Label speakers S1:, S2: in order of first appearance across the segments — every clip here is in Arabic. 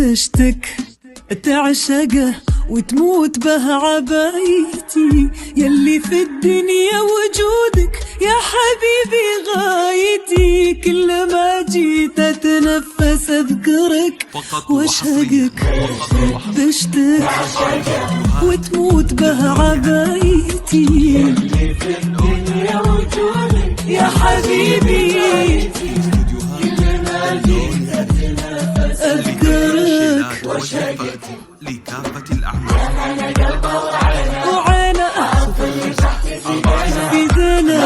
S1: تشتك تعشقه وتموت به عبايتي، يلي في الدنيا وجودك يا حبيبي غايتي، كل ما جيت اتنفس اذكرك واشهقك، تشتك وتموت به عبايتي، يلي في الدنيا وجودك يا حبيبي أذكرك
S2: لكافة الأعمال
S1: وعينا في ذنا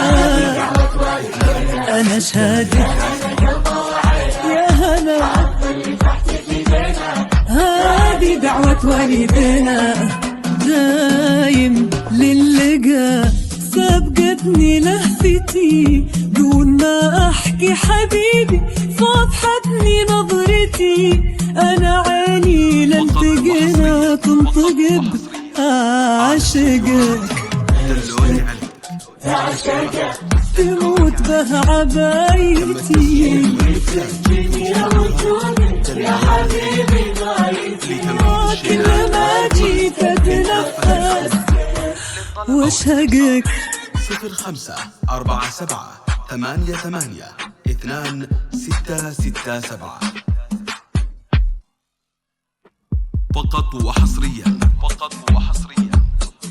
S1: أنا شهادك يا هنا، هذه دعوة والدنا دايم للقى، سبقتني لهفتي دون ما أحكي حبيبي، فاضحتني نظرتي، أنا عيني لالتقينا تنطق بعاشقك، تموت به عبايتي، يا حبيبي غايتي، كل ما جيت أتنفس واشهقك.
S2: 0547882667 فقط وحصريا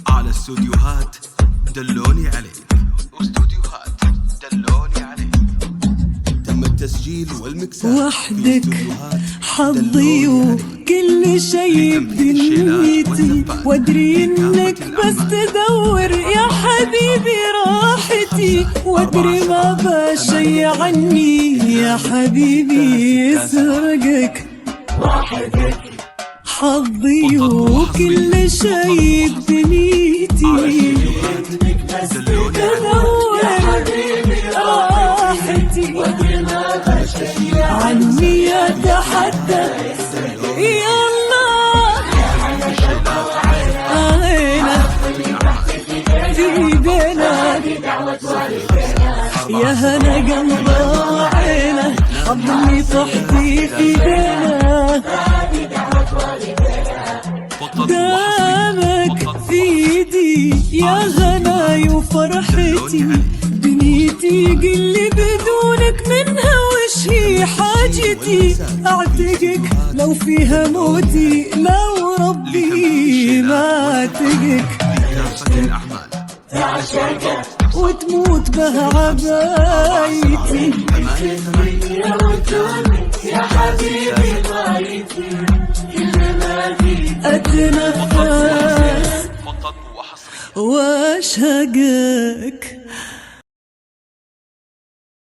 S2: على استوديوهات دلوني عليك. استوديوهات دلوني عليك تم التسجيل والمكساج
S1: وحدك حظي وكل شي بدنيتي، وادري انك بس تدور يا حبيبي راحتي، وادري ما بشي عني يا حبيبي يسرقك، حظي وكل شي بدنيتي، تدور يا حبيبي راحتي، عني أتحدث يا الله، عينا في ايدينا يا هنا قلب عينا، حضني صحتي في ايدينا، دامك في ايدي يا غناي وفرحتي، دنيتي قلي بدونك منها وش هي حاجتي، اعتقك لو فيها موتي، لو ربي ما اعتقك، وتموت به عبايتي، يا حبيبي غايتي، اتنفس واشهقك.